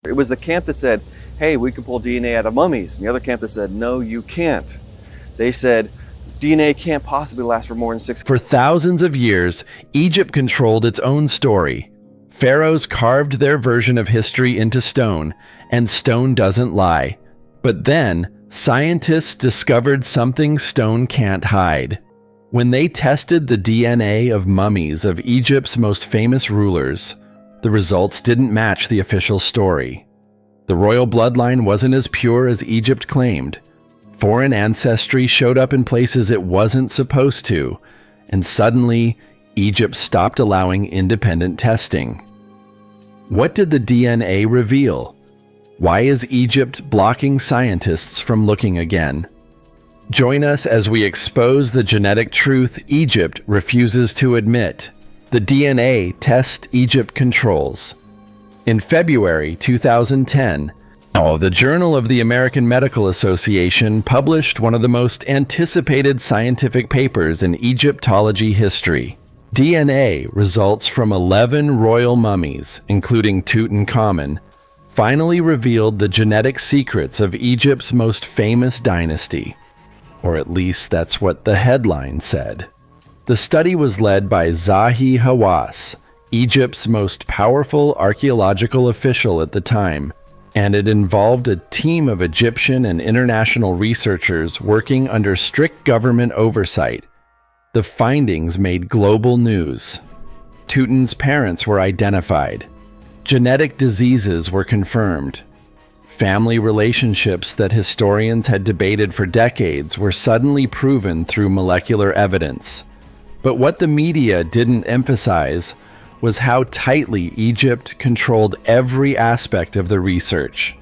It was the camp that said, hey, we can pull DNA out of mummies, and the other camp that said, no, you can't. They said, DNA can't possibly last for more than 6. For thousands of years, Egypt controlled its own story. Pharaohs carved their version of history into stone, and stone doesn't lie. But then, scientists discovered something stone can't hide. When they tested the DNA of mummies of Egypt's most famous rulers, the results didn't match the official story. The royal bloodline wasn't as pure as Egypt claimed. Foreign ancestry showed up in places it wasn't supposed to, and suddenly, Egypt stopped allowing independent testing. What did the DNA reveal? Why is Egypt blocking scientists from looking again? Join us as we expose the genetic truth Egypt refuses to admit. The DNA test Egypt controls. In February 2010, the Journal of the American Medical Association published one of the most anticipated scientific papers in Egyptology history. DNA results from 11 royal mummies, including Tutankhamun, finally revealed the genetic secrets of Egypt's most famous dynasty. Or at least that's what the headline said. The study was led by Zahi Hawass, Egypt's most powerful archaeological official at the time, and it involved a team of Egyptian and international researchers working under strict government oversight. The findings made global news. Tutan's parents were identified. Genetic diseases were confirmed. Family relationships that historians had debated for decades were suddenly proven through molecular evidence. But what the media didn't emphasize was how tightly Egypt controlled every aspect of the research.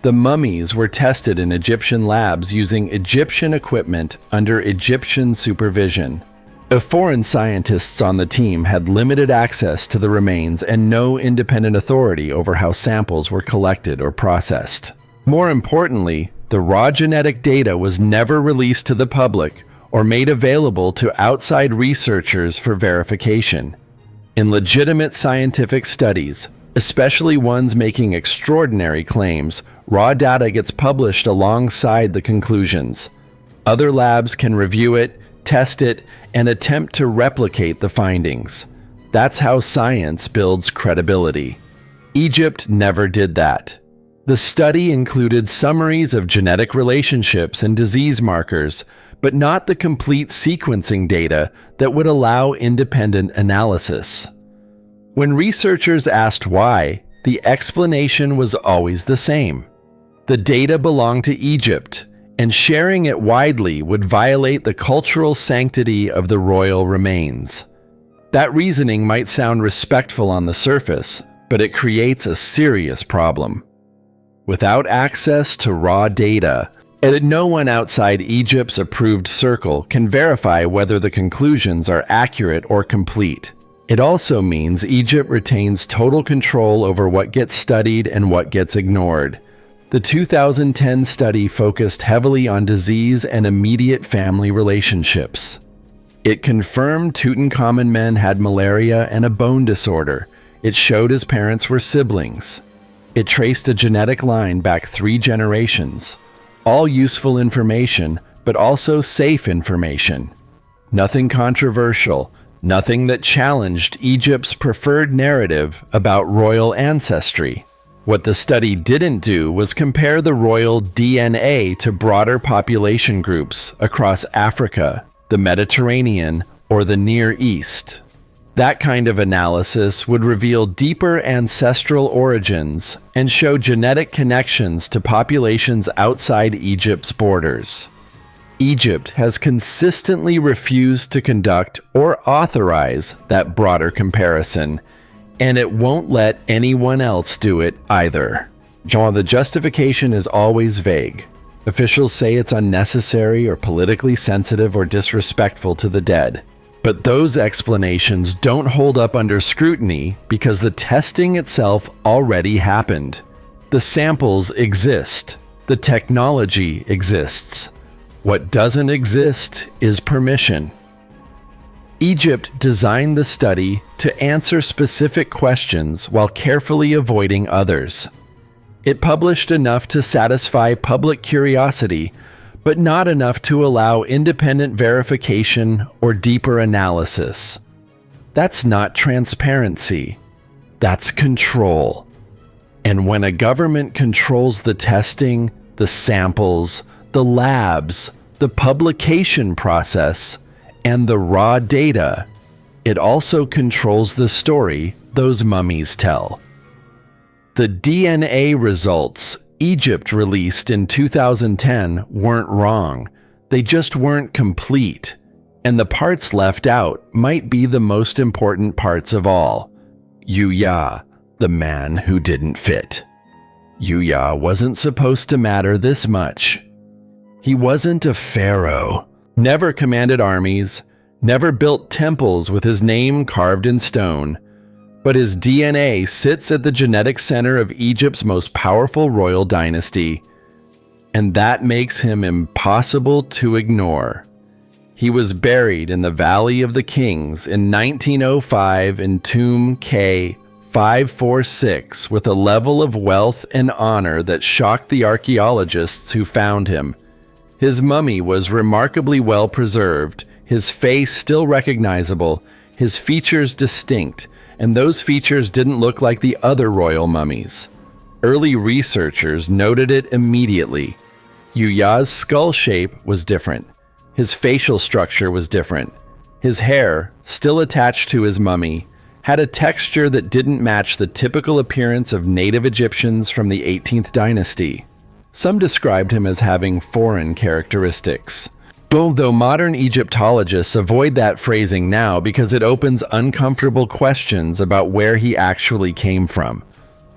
The mummies were tested in Egyptian labs using Egyptian equipment under Egyptian supervision. The foreign scientists on the team had limited access to the remains and no independent authority over how samples were collected or processed. More importantly, the raw genetic data was never released to the public or made available to outside researchers for verification. In legitimate scientific studies, especially ones making extraordinary claims, raw data gets published alongside the conclusions. Other labs can review it, test it, and attempt to replicate the findings. That's how science builds credibility. Egypt never did that. The study included summaries of genetic relationships and disease markers, but not the complete sequencing data that would allow independent analysis. When researchers asked why, the explanation was always the same. The data belonged to Egypt, and sharing it widely would violate the cultural sanctity of the royal remains. That reasoning might sound respectful on the surface, but it creates a serious problem. Without access to raw data, no one outside Egypt's approved circle can verify whether the conclusions are accurate or complete. It also means Egypt retains total control over what gets studied and what gets ignored. The 2010 study focused heavily on disease and immediate family relationships. It confirmed Tutankhamun men had malaria and a bone disorder. It showed his parents were siblings. It traced a genetic line back 3 generations. All useful information, but also safe information. Nothing controversial, nothing that challenged Egypt's preferred narrative about royal ancestry. What the study didn't do was compare the royal DNA to broader population groups across Africa, the Mediterranean, or the Near East. That kind of analysis would reveal deeper ancestral origins and show genetic connections to populations outside Egypt's borders. Egypt has consistently refused to conduct or authorize that broader comparison, and it won't let anyone else do it either. The justification is always vague. Officials say it's unnecessary or politically sensitive or disrespectful to the dead. But those explanations don't hold up under scrutiny because the testing itself already happened. The samples exist. The technology exists. What doesn't exist is permission. Egypt designed the study to answer specific questions while carefully avoiding others. It published enough to satisfy public curiosity, but not enough to allow independent verification or deeper analysis. That's not transparency. That's control. And when a government controls the testing, the samples, the labs, the publication process, and the raw data, it also controls the story those mummies tell. The DNA results Egypt released in 2010 weren't wrong. They just weren't complete. And the parts left out might be the most important parts of all. Yuya, the man who didn't fit. Yuya wasn't supposed to matter this much. He wasn't a pharaoh, never commanded armies, never built temples with his name carved in stone, but his DNA sits at the genetic center of Egypt's most powerful royal dynasty, and that makes him impossible to ignore. He was buried in the Valley of the Kings in 1905 in Tomb K 546 with a level of wealth and honor that shocked the archaeologists who found him. His mummy was remarkably well preserved, his face still recognizable, his features distinct, and those features didn't look like the other royal mummies. Early researchers noted it immediately. Yuya's skull shape was different. His facial structure was different. His hair, still attached to his mummy, had a texture that didn't match the typical appearance of native Egyptians from the 18th dynasty. Some described him as having foreign characteristics. Though modern Egyptologists avoid that phrasing now because it opens uncomfortable questions about where he actually came from.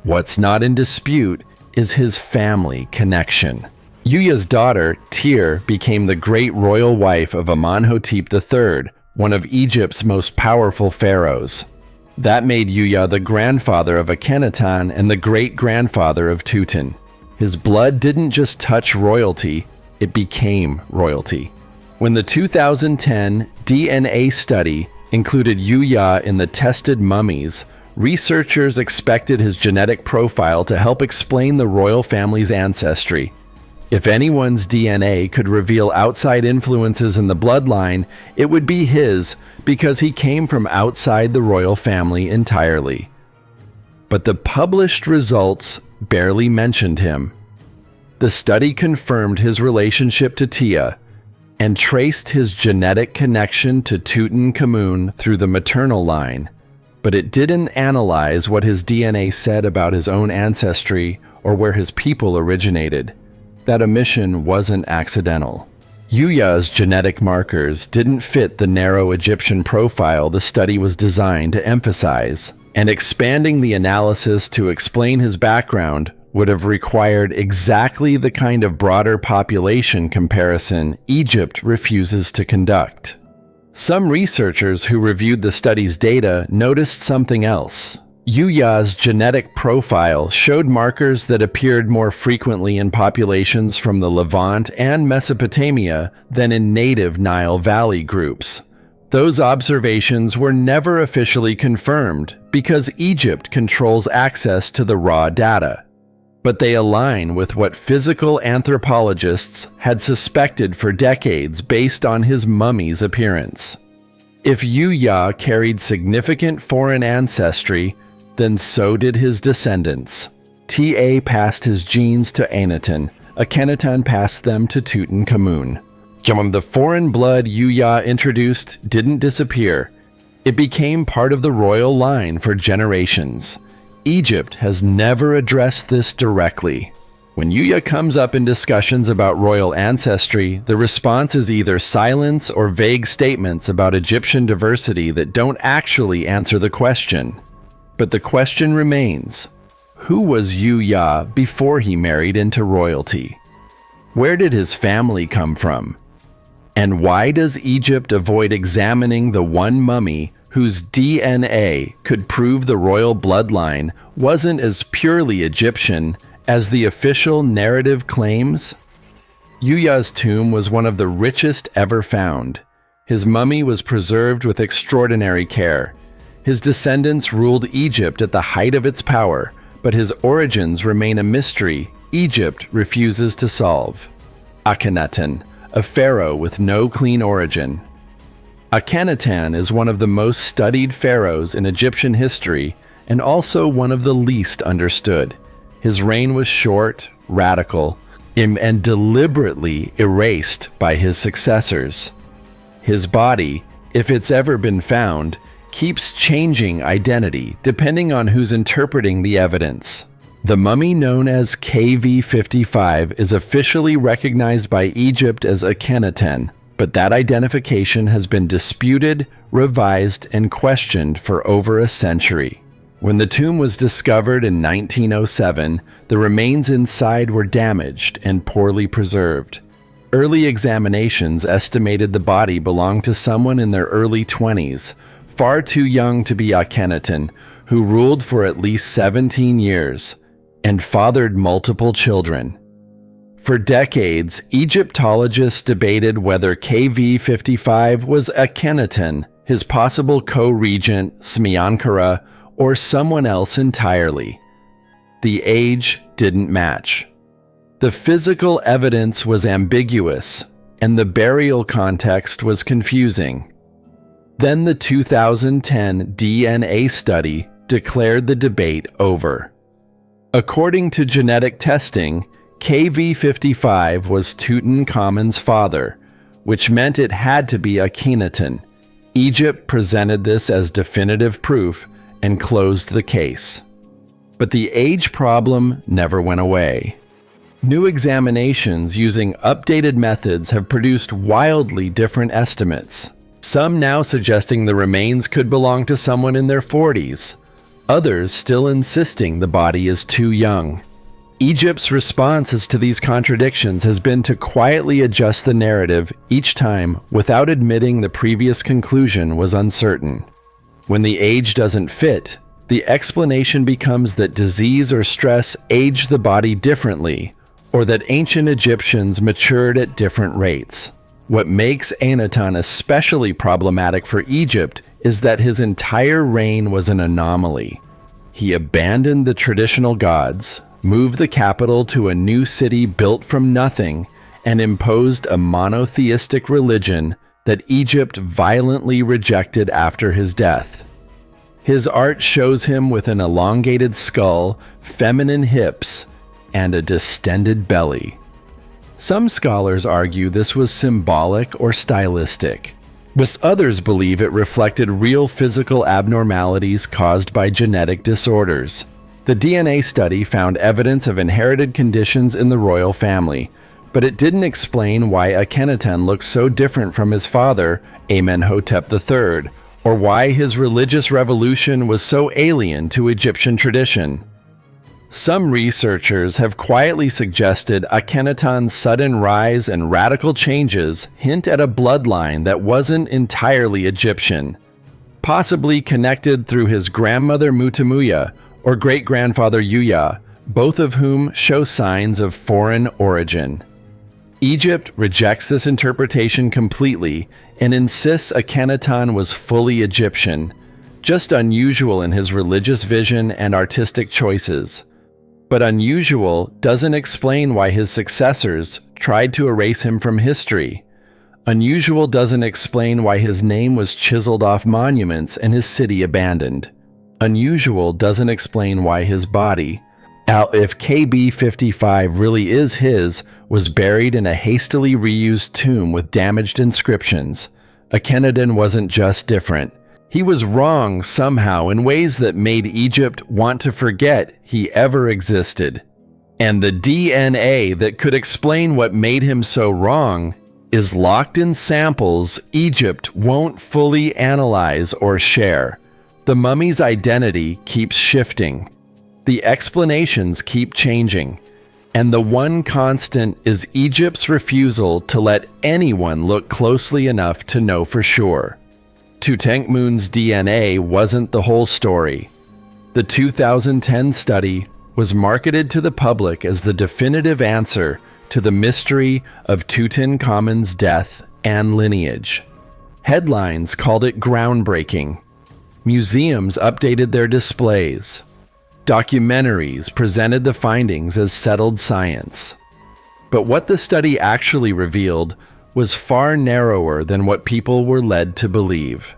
What's not in dispute is his family connection. Yuya's daughter, Tyr, became the great royal wife of Amenhotep III, one of Egypt's most powerful pharaohs. That made Yuya the grandfather of Akhenaten and the great-grandfather of Tutankhamun. His blood didn't just touch royalty, it became royalty. When the 2010 DNA study included Yuya in the tested mummies, researchers expected his genetic profile to help explain the royal family's ancestry. If anyone's DNA could reveal outside influences in the bloodline, it would be his because he came from outside the royal family entirely. But the published results barely mentioned him. The study confirmed his relationship to Tia and traced his genetic connection to Tutankhamun through the maternal line, but it didn't analyze what his DNA said about his own ancestry or where his people originated. That omission wasn't accidental. Yuya's genetic markers didn't fit the narrow Egyptian profile the study was designed to emphasize, and expanding the analysis to explain his background would have required exactly the kind of broader population comparison Egypt refuses to conduct. Some researchers who reviewed the study's data noticed something else. Yuya's genetic profile showed markers that appeared more frequently in populations from the Levant and Mesopotamia than in native Nile Valley groups. Those observations were never officially confirmed because Egypt controls access to the raw data. But they align with what physical anthropologists had suspected for decades based on his mummy's appearance. If Yuya carried significant foreign ancestry, then so did his descendants. Ta passed his genes to Akhenaten passed them to Tutankhamun. The foreign blood Yuya introduced didn't disappear. It became part of the royal line for generations. Egypt has never addressed this directly. When Yuya comes up in discussions about royal ancestry, the response is either silence or vague statements about Egyptian diversity that don't actually answer the question. But the question remains, who was Yuya before he married into royalty? Where did his family come from? And why does Egypt avoid examining the one mummy whose DNA could prove the royal bloodline wasn't as purely Egyptian as the official narrative claims? Yuya's tomb was one of the richest ever found. His mummy was preserved with extraordinary care. His descendants ruled Egypt at the height of its power, but his origins remain a mystery Egypt refuses to solve. Akhenaten, a pharaoh with no clean origin. Akhenaten is one of the most studied pharaohs in Egyptian history and also one of the least understood. His reign was short, radical, and deliberately erased by his successors. His body, if it's ever been found, keeps changing identity depending on who's interpreting the evidence. The mummy known as KV55 is officially recognized by Egypt as Akhenaten, but that identification has been disputed, revised, and questioned for over a century. When the tomb was discovered in 1907, the remains inside were damaged and poorly preserved. Early examinations estimated the body belonged to someone in their early 20s, far too young to be Akhenaten, who ruled for at least 17 years and fathered multiple children. For decades, Egyptologists debated whether KV55 was Akhenaten, his possible co-regent Smenkhare, or someone else entirely. The age didn't match. The physical evidence was ambiguous, and the burial context was confusing. Then the 2010 DNA study declared the debate over. According to genetic testing, KV55 was Tutankhamun's father, which meant it had to be Akhenaten. Egypt presented this as definitive proof and closed the case. But the age problem never went away. New examinations using updated methods have produced wildly different estimates, some now suggesting the remains could belong to someone in their 40s, others still insisting the body is too young. Egypt's response to these contradictions has been to quietly adjust the narrative each time without admitting the previous conclusion was uncertain. When the age doesn't fit, the explanation becomes that disease or stress aged the body differently, or that ancient Egyptians matured at different rates. What makes Akhenaten especially problematic for Egypt is that his entire reign was an anomaly. He abandoned the traditional gods, moved the capital to a new city built from nothing, and imposed a monotheistic religion that Egypt violently rejected after his death. His art shows him with an elongated skull, feminine hips, and a distended belly. Some scholars argue this was symbolic or stylistic, but others believe it reflected real physical abnormalities caused by genetic disorders. The DNA study found evidence of inherited conditions in the royal family, but it didn't explain why Akhenaten looks so different from his father, Amenhotep III, or why his religious revolution was so alien to Egyptian tradition. Some researchers have quietly suggested Akhenaten's sudden rise and radical changes hint at a bloodline that wasn't entirely Egyptian, possibly connected through his grandmother Mutamuya or great-grandfather Yuya, both of whom show signs of foreign origin. Egypt rejects this interpretation completely and insists Akhenaten was fully Egyptian, just unusual in his religious vision and artistic choices. But unusual doesn't explain why his successors tried to erase him from history. Unusual doesn't explain why his name was chiseled off monuments and his city abandoned. Unusual doesn't explain why his body, if KB55 really is his, was buried in a hastily reused tomb with damaged inscriptions. Akhenaten wasn't just different. He was wrong somehow in ways that made Egypt want to forget he ever existed. And the DNA that could explain what made him so wrong is locked in samples Egypt won't fully analyze or share. The mummy's identity keeps shifting. The explanations keep changing. And the one constant is Egypt's refusal to let anyone look closely enough to know for sure. Tutankhamun's DNA wasn't the whole story. The 2010 study was marketed to the public as the definitive answer to the mystery of Tutankhamun's death and lineage. Headlines called it groundbreaking. Museums updated their displays. Documentaries presented the findings as settled science. But what the study actually revealed was far narrower than what people were led to believe.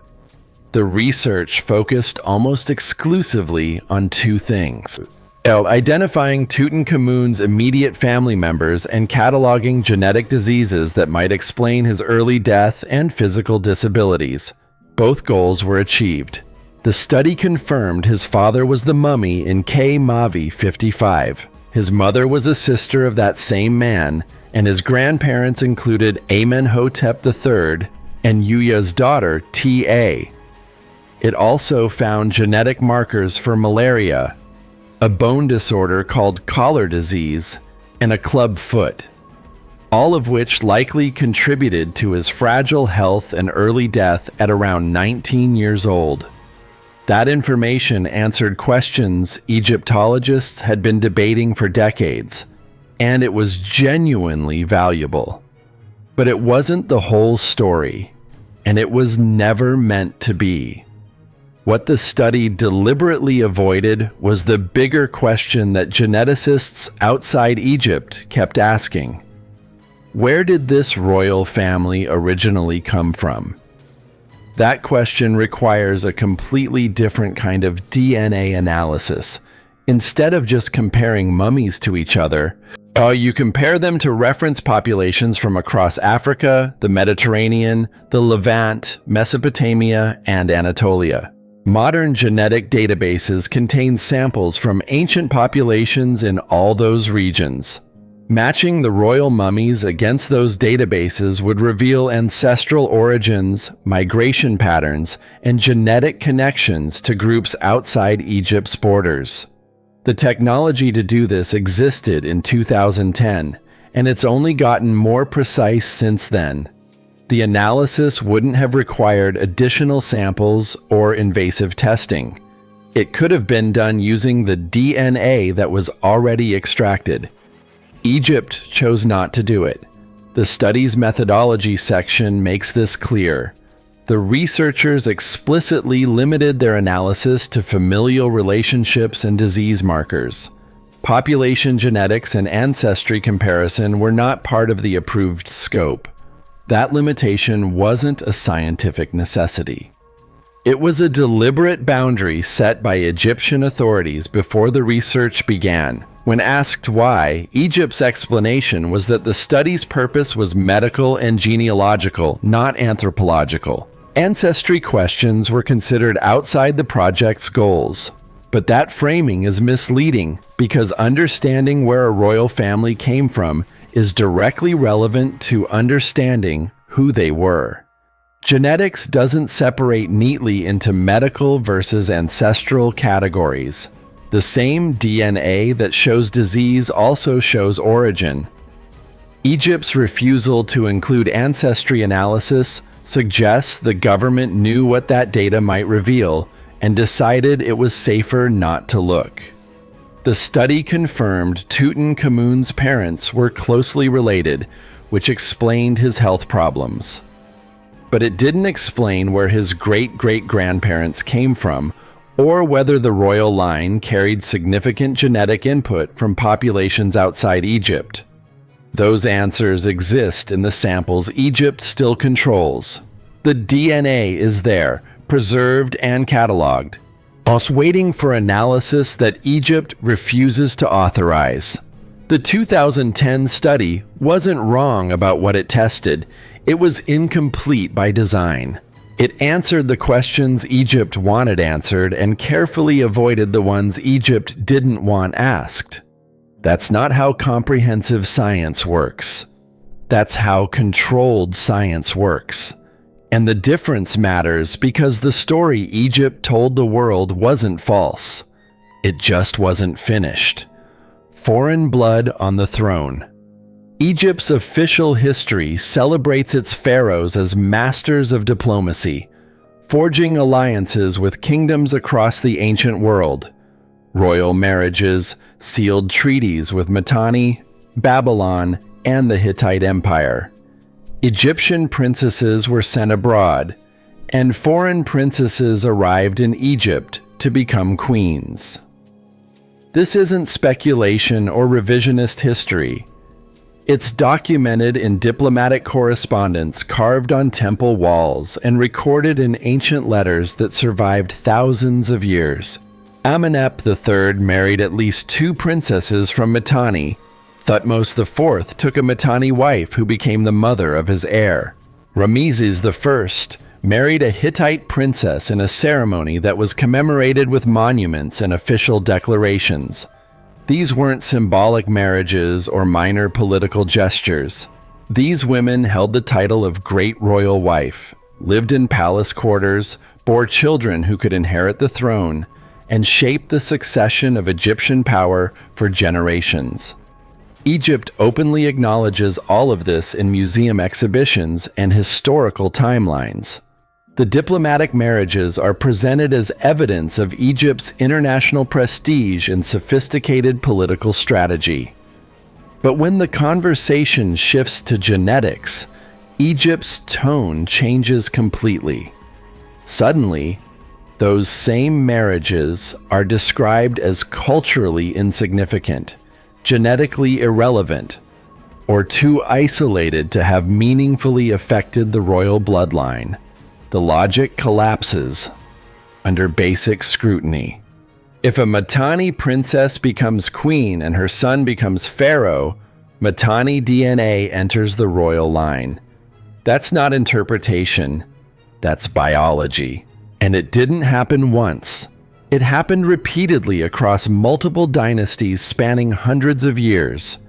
The research focused almost exclusively on two things: identifying Tutankhamun's immediate family members and cataloging genetic diseases that might explain his early death and physical disabilities. Both goals were achieved. The study confirmed his father was the mummy in K-Mavi 55. His mother was a sister of that same man, and his grandparents included Amenhotep III and Yuya's daughter, Ta. It also found genetic markers for malaria, a bone disorder called collar disease, and a club foot, all of which likely contributed to his fragile health and early death at around 19 years old. That information answered questions Egyptologists had been debating for decades, and it was genuinely valuable. But it wasn't the whole story, and it was never meant to be. What the study deliberately avoided was the bigger question that geneticists outside Egypt kept asking. Where did this royal family originally come from? That question requires a completely different kind of DNA analysis. Instead of just comparing mummies to each other, you compare them to reference populations from across Africa, the Mediterranean, the Levant, Mesopotamia, and Anatolia. Modern genetic databases contain samples from ancient populations in all those regions. Matching the royal mummies against those databases would reveal ancestral origins, migration patterns, and genetic connections to groups outside Egypt's borders. The technology to do this existed in 2010, and it's only gotten more precise since then. The analysis wouldn't have required additional samples or invasive testing. It could have been done using the DNA that was already extracted. Egypt chose not to do it. The study's methodology section makes this clear. The researchers explicitly limited their analysis to familial relationships and disease markers. Population genetics and ancestry comparison were not part of the approved scope. That limitation wasn't a scientific necessity. It was a deliberate boundary set by Egyptian authorities before the research began. When asked why, Egypt's explanation was that the study's purpose was medical and genealogical, not anthropological. Ancestry questions were considered outside the project's goals. But that framing is misleading because understanding where a royal family came from is directly relevant to understanding who they were. Genetics doesn't separate neatly into medical versus ancestral categories. The same DNA that shows disease also shows origin. Egypt's refusal to include ancestry analysis suggests the government knew what that data might reveal and decided it was safer not to look. The study confirmed Tutankhamun's parents were closely related, which explained his health problems. But it didn't explain where his great-great-grandparents came from, or whether the royal line carried significant genetic input from populations outside Egypt. Those answers exist in the samples Egypt still controls. The DNA is there, preserved and cataloged, us waiting for analysis that Egypt refuses to authorize. The 2010 study wasn't wrong about what it tested. It was incomplete by design. It answered the questions Egypt wanted answered and carefully avoided the ones Egypt didn't want asked. That's not how comprehensive science works. That's how controlled science works. And the difference matters because the story Egypt told the world wasn't false. It just wasn't finished. Foreign blood on the throne. Egypt's official history celebrates its pharaohs as masters of diplomacy, forging alliances with kingdoms across the ancient world. Royal marriages, sealed treaties with Mitanni, Babylon, and the Hittite Empire. Egyptian princesses were sent abroad, and foreign princesses arrived in Egypt to become queens. This isn't speculation or revisionist history. It's documented in diplomatic correspondence carved on temple walls and recorded in ancient letters that survived thousands of years. Amenhotep III married at least 2 princesses from Mitanni. Thutmose IV took a Mitanni wife who became the mother of his heir. Ramesses I married a Hittite princess in a ceremony that was commemorated with monuments and official declarations. These weren't symbolic marriages or minor political gestures. These women held the title of Great Royal Wife, lived in palace quarters, bore children who could inherit the throne, and shaped the succession of Egyptian power for generations. Egypt openly acknowledges all of this in museum exhibitions and historical timelines. The diplomatic marriages are presented as evidence of Egypt's international prestige and sophisticated political strategy. But when the conversation shifts to genetics, Egypt's tone changes completely. Suddenly, those same marriages are described as culturally insignificant, genetically irrelevant, or too isolated to have meaningfully affected the royal bloodline. The logic collapses under basic scrutiny. If a Mitanni princess becomes queen and her son becomes pharaoh, Mitanni DNA enters the royal line. That's not interpretation, that's biology. And it didn't happen once. It happened repeatedly across multiple dynasties spanning hundreds of years.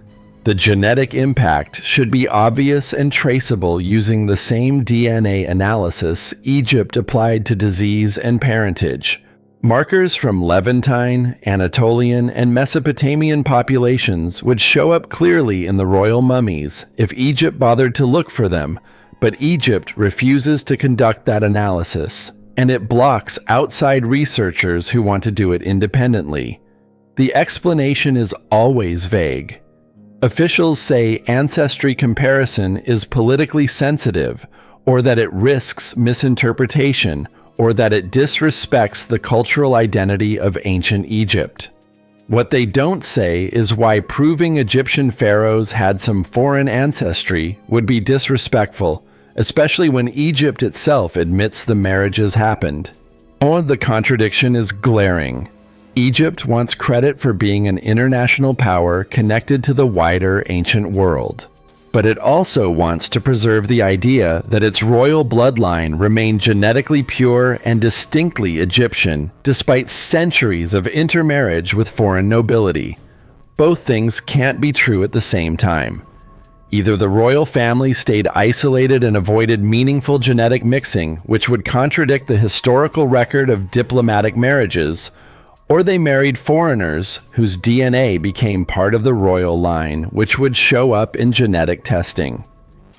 The genetic impact should be obvious and traceable using the same DNA analysis Egypt applied to disease and parentage. Markers from Levantine, Anatolian, and Mesopotamian populations would show up clearly in the royal mummies if Egypt bothered to look for them, but Egypt refuses to conduct that analysis, and it blocks outside researchers who want to do it independently. The explanation is always vague. Officials say ancestry comparison is politically sensitive, or that it risks misinterpretation, or that it disrespects the cultural identity of ancient Egypt. What they don't say is why proving Egyptian pharaohs had some foreign ancestry would be disrespectful, especially when Egypt itself admits the marriages happened. Oh, the contradiction is glaring. Egypt wants credit for being an international power connected to the wider ancient world. But it also wants to preserve the idea that its royal bloodline remained genetically pure and distinctly Egyptian, despite centuries of intermarriage with foreign nobility. Both things can't be true at the same time. Either the royal family stayed isolated and avoided meaningful genetic mixing, which would contradict the historical record of diplomatic marriages, or they married foreigners whose DNA became part of the royal line, which would show up in genetic testing.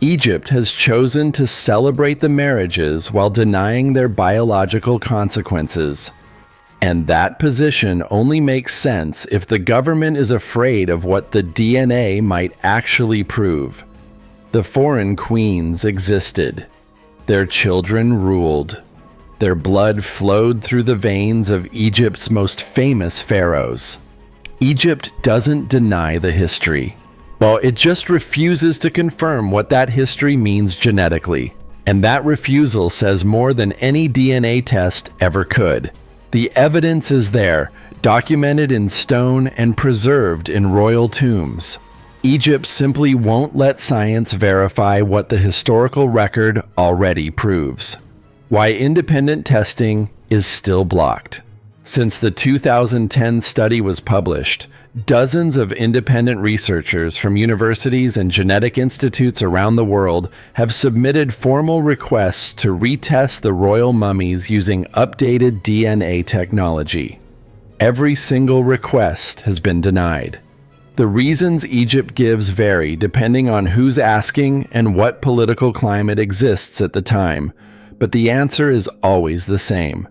Egypt has chosen to celebrate the marriages while denying their biological consequences. And that position only makes sense if the government is afraid of what the DNA might actually prove. The foreign queens existed. Their children ruled. Their blood flowed through the veins of Egypt's most famous pharaohs. Egypt doesn't deny the history. Well, it just refuses to confirm what that history means genetically. And that refusal says more than any DNA test ever could. The evidence is there, documented in stone and preserved in royal tombs. Egypt simply won't let science verify what the historical record already proves. Why independent testing is still blocked. Since the 2010 study was published, dozens of independent researchers from universities and genetic institutes around the world have submitted formal requests to retest the royal mummies using updated DNA technology. Every single request has been denied. The reasons Egypt gives vary depending on who's asking and what political climate exists at the time, but the answer is always the same.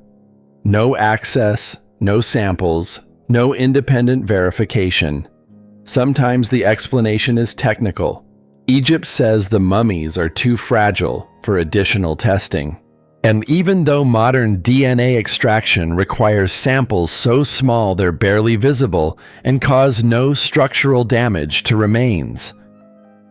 No access, no samples, no independent verification. Sometimes the explanation is technical. Egypt says the mummies are too fragile for additional testing. And even though modern DNA extraction requires samples so small they're barely visible and cause no structural damage to remains,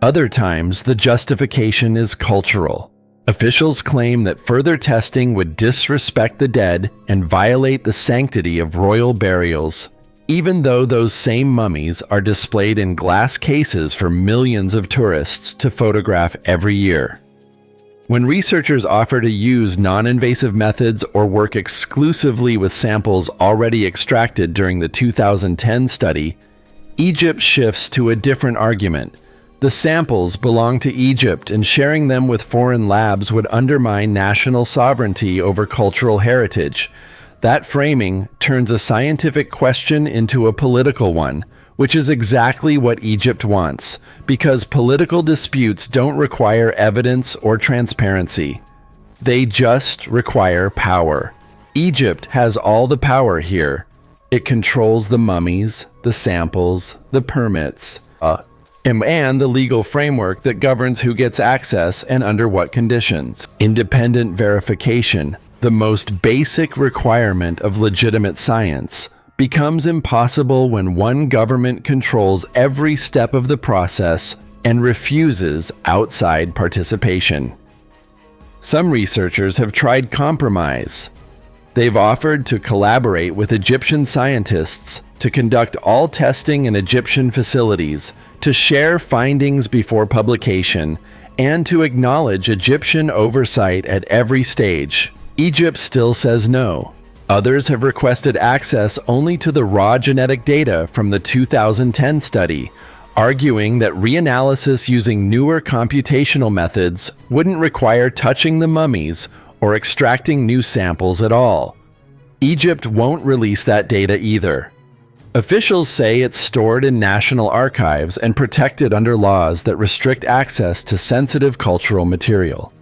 other times the justification is cultural. Officials claim that further testing would disrespect the dead and violate the sanctity of royal burials, even though those same mummies are displayed in glass cases for millions of tourists to photograph every year. When researchers offer to use non-invasive methods or work exclusively with samples already extracted during the 2010 study, Egypt shifts to a different argument. The samples belong to Egypt, and sharing them with foreign labs would undermine national sovereignty over cultural heritage. That framing turns a scientific question into a political one, which is exactly what Egypt wants, because political disputes don't require evidence or transparency. They just require power. Egypt has all the power here. It controls the mummies, the samples, the permits, and the legal framework that governs who gets access and under what conditions. Independent verification, the most basic requirement of legitimate science, becomes impossible when one government controls every step of the process and refuses outside participation. Some researchers have tried compromise. They've offered to collaborate with Egyptian scientists to conduct all testing in Egyptian facilities, to share findings before publication, and to acknowledge Egyptian oversight at every stage. Egypt still says no. Others have requested access only to the raw genetic data from the 2010 study, arguing that reanalysis using newer computational methods wouldn't require touching the mummies or extracting new samples at all. Egypt won't release that data either. Officials say it's stored in national archives and protected under laws that restrict access to sensitive cultural material.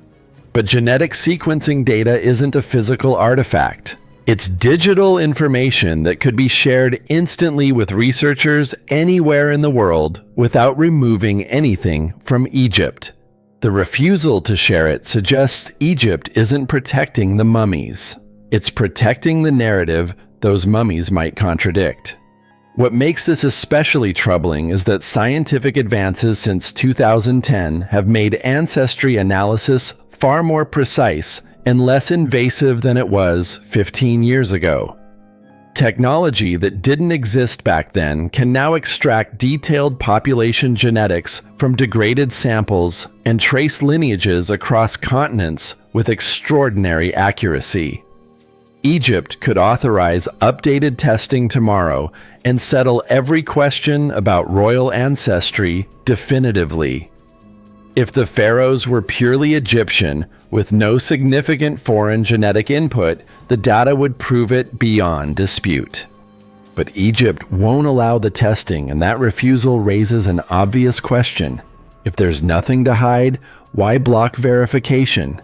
But genetic sequencing data isn't a physical artifact. It's digital information that could be shared instantly with researchers anywhere in the world without removing anything from Egypt. The refusal to share it suggests Egypt isn't protecting the mummies. It's protecting the narrative those mummies might contradict. What makes this especially troubling is that scientific advances since 2010 have made ancestry analysis far more precise and less invasive than it was 15 years ago. Technology that didn't exist back then can now extract detailed population genetics from degraded samples and trace lineages across continents with extraordinary accuracy. Egypt could authorize updated testing tomorrow and settle every question about royal ancestry definitively. If the pharaohs were purely Egyptian, with no significant foreign genetic input, the data would prove it beyond dispute. But Egypt won't allow the testing, and that refusal raises an obvious question. If there's nothing to hide, why block verification?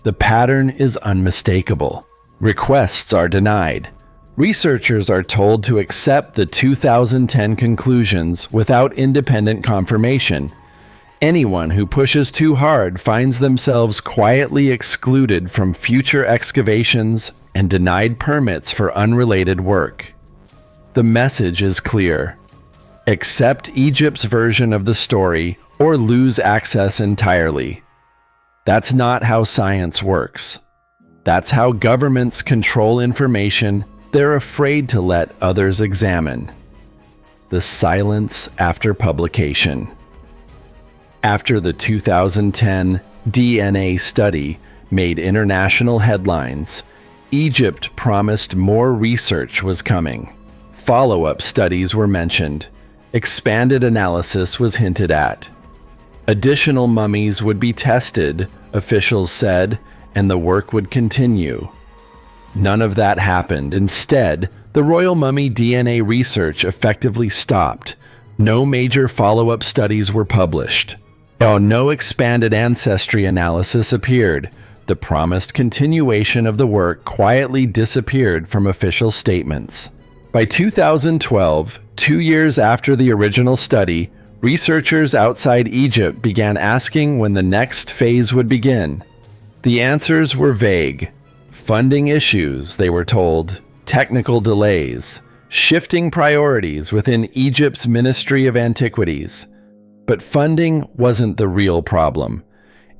The pattern is unmistakable. Requests are denied. Researchers are told to accept the 2010 conclusions without independent confirmation. Anyone who pushes too hard finds themselves quietly excluded from future excavations and denied permits for unrelated work. The message is clear. Accept Egypt's version of the story or lose access entirely. That's not how science works. That's how governments control information they're afraid to let others examine. The silence after publication. After the 2010 DNA study made international headlines, Egypt promised more research was coming. Follow-up studies were mentioned. Expanded analysis was hinted at. Additional mummies would be tested, officials said, and the work would continue. None of that happened. Instead, the royal mummy DNA research effectively stopped. No major follow-up studies were published. No expanded ancestry analysis appeared. The promised continuation of the work quietly disappeared from official statements. By 2012, 2 years after the original study, researchers outside Egypt began asking when the next phase would begin. The answers were vague. Funding issues, they were told, technical delays, shifting priorities within Egypt's Ministry of Antiquities. But funding wasn't the real problem.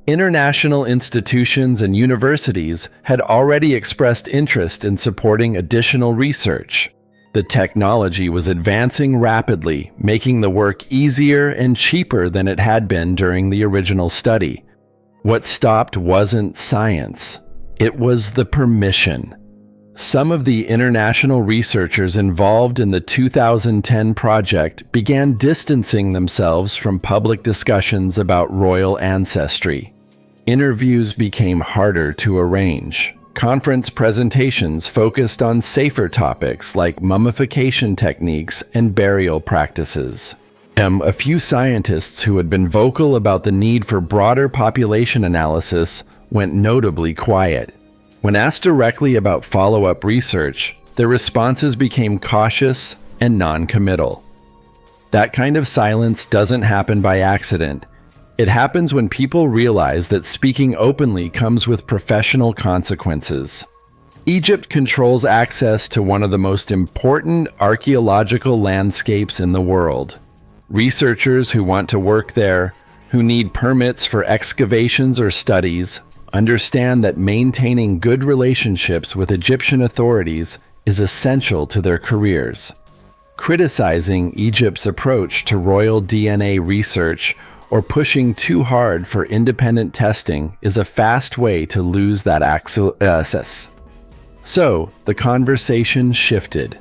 International institutions and universities had already expressed interest in supporting additional research. The technology was advancing rapidly, making the work easier and cheaper than it had been during the original study. What stopped wasn't science. It was the permission. Some of the international researchers involved in the 2010 project began distancing themselves from public discussions about royal ancestry. Interviews became harder to arrange. Conference presentations focused on safer topics like mummification techniques and burial practices. A few scientists who had been vocal about the need for broader population analysis went notably quiet. When asked directly about follow-up research, their responses became cautious and non-committal. That kind of silence doesn't happen by accident. It happens when people realize that speaking openly comes with professional consequences. Egypt controls access to one of the most important archaeological landscapes in the world. Researchers who want to work there, who need permits for excavations or studies, understand that maintaining good relationships with Egyptian authorities is essential to their careers. Criticizing Egypt's approach to royal DNA research or pushing too hard for independent testing is a fast way to lose that access. So, the conversation shifted.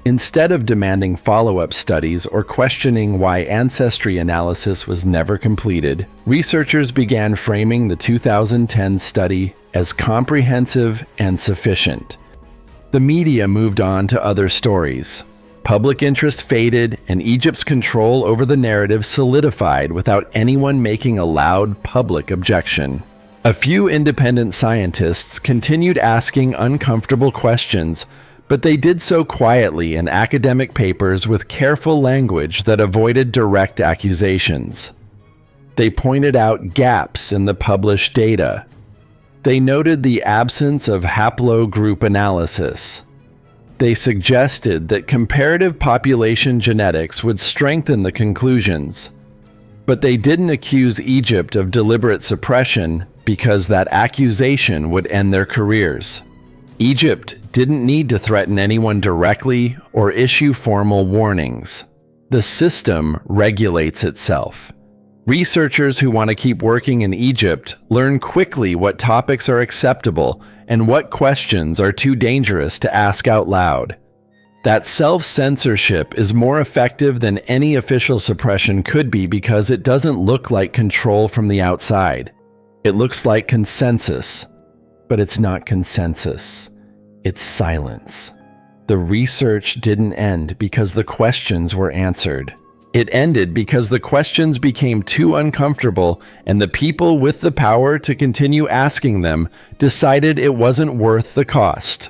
Instead of demanding follow-up studies or questioning why ancestry analysis was never completed, researchers began framing the 2010 study as comprehensive and sufficient. The media moved on to other stories. Public interest faded, and Egypt's control over the narrative solidified without anyone making a loud public objection. A few independent scientists continued asking uncomfortable questions, but they did so quietly in academic papers with careful language that avoided direct accusations. They pointed out gaps in the published data. They noted the absence of haplogroup analysis. They suggested that comparative population genetics would strengthen the conclusions, but they didn't accuse Egypt of deliberate suppression because that accusation would end their careers. Egypt didn't need to threaten anyone directly or issue formal warnings. The system regulates itself. Researchers who want to keep working in Egypt learn quickly what topics are acceptable and what questions are too dangerous to ask out loud. That self-censorship is more effective than any official suppression could be because it doesn't look like control from the outside. It looks like consensus, but it's not consensus. It's silence. The research didn't end because the questions were answered. It ended because the questions became too uncomfortable and the people with the power to continue asking them decided it wasn't worth the cost.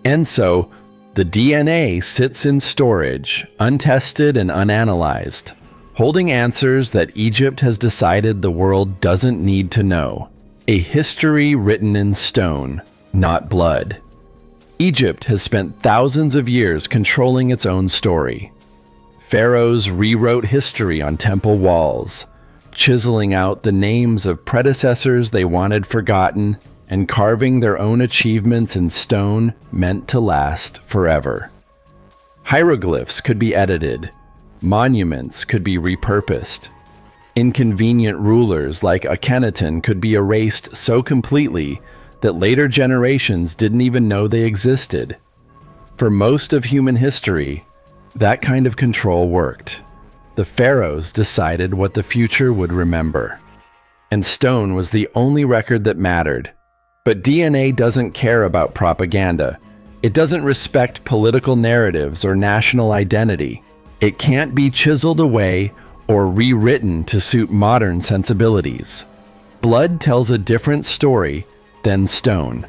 And so, the DNA sits in storage, untested and unanalyzed, holding answers that Egypt has decided the world doesn't need to know. A history written in stone, not blood. Egypt has spent thousands of years controlling its own story. Pharaohs rewrote history on temple walls, chiseling out the names of predecessors they wanted forgotten and carving their own achievements in stone meant to last forever. Hieroglyphs could be edited. Monuments could be repurposed. Inconvenient rulers like Akhenaten could be erased so completely that later generations didn't even know they existed. For most of human history, that kind of control worked. The pharaohs decided what the future would remember. And stone was the only record that mattered. But DNA doesn't care about propaganda. It doesn't respect political narratives or national identity. It can't be chiseled away or rewritten to suit modern sensibilities. Blood tells a different story than stone.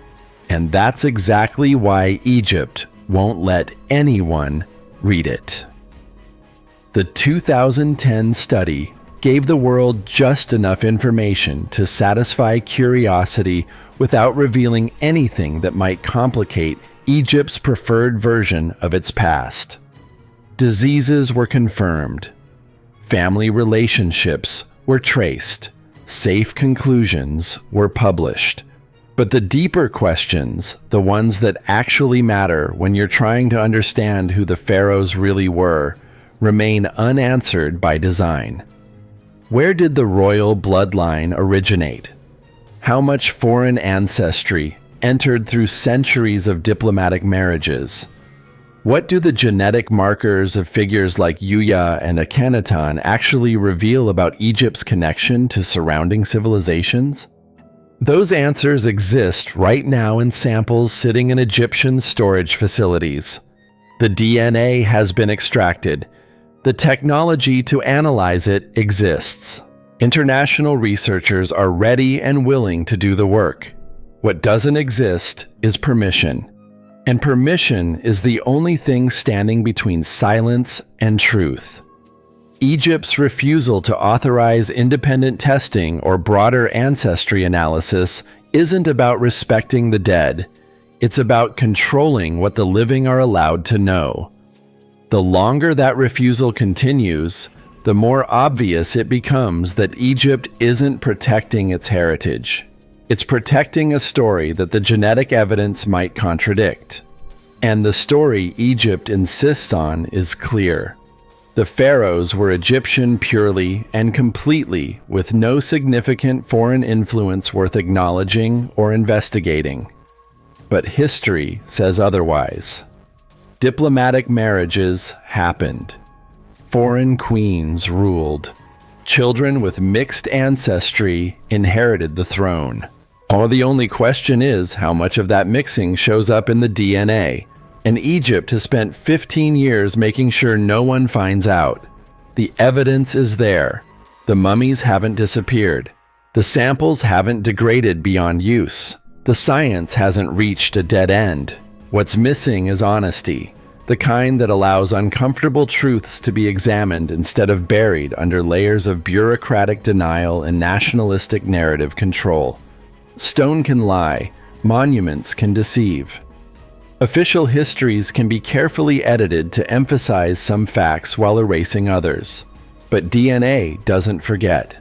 And that's exactly why Egypt won't let anyone read it. The 2010 study gave the world just enough information to satisfy curiosity without revealing anything that might complicate Egypt's preferred version of its past. Diseases were confirmed. Family relationships were traced. Safe conclusions were published. But the deeper questions, the ones that actually matter when you're trying to understand who the pharaohs really were, remain unanswered by design. Where did the royal bloodline originate? How much foreign ancestry entered through centuries of diplomatic marriages? What do the genetic markers of figures like Yuya and Akhenaton actually reveal about Egypt's connection to surrounding civilizations? Those answers exist right now in samples sitting in Egyptian storage facilities. The DNA has been extracted. The technology to analyze it exists. International researchers are ready and willing to do the work. What doesn't exist is permission. And permission is the only thing standing between silence and truth. Egypt's refusal to authorize independent testing or broader ancestry analysis isn't about respecting the dead. It's about controlling what the living are allowed to know. The longer that refusal continues, the more obvious it becomes that Egypt isn't protecting its heritage. It's protecting a story that the genetic evidence might contradict. And the story Egypt insists on is clear. The pharaohs were Egyptian purely and completely, with no significant foreign influence worth acknowledging or investigating. But history says otherwise. Diplomatic marriages happened. Foreign queens ruled. Children with mixed ancestry inherited the throne. The only question is how much of that mixing shows up in the DNA. And Egypt has spent 15 years making sure no one finds out. The evidence is there. The mummies haven't disappeared. The samples haven't degraded beyond use. The science hasn't reached a dead end. What's missing is honesty, the kind that allows uncomfortable truths to be examined instead of buried under layers of bureaucratic denial and nationalistic narrative control. Stone can lie, monuments can deceive. Official histories can be carefully edited to emphasize some facts while erasing others. But DNA doesn't forget.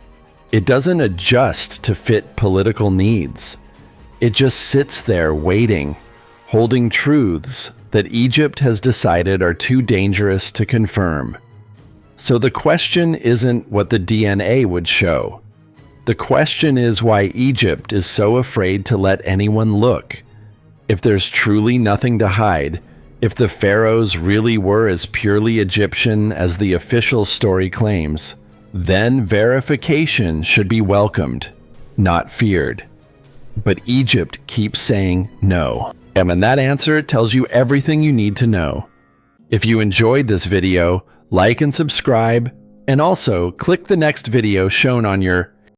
It doesn't adjust to fit political needs. It just sits there waiting, holding truths that Egypt has decided are too dangerous to confirm. So the question isn't what the DNA would show. The question is why Egypt is so afraid to let anyone look. If there's truly nothing to hide, if the pharaohs really were as purely Egyptian as the official story claims, then verification should be welcomed, not feared. But Egypt keeps saying no. And that answer tells you everything you need to know. If you enjoyed this video, like and subscribe, and also click the next video shown on your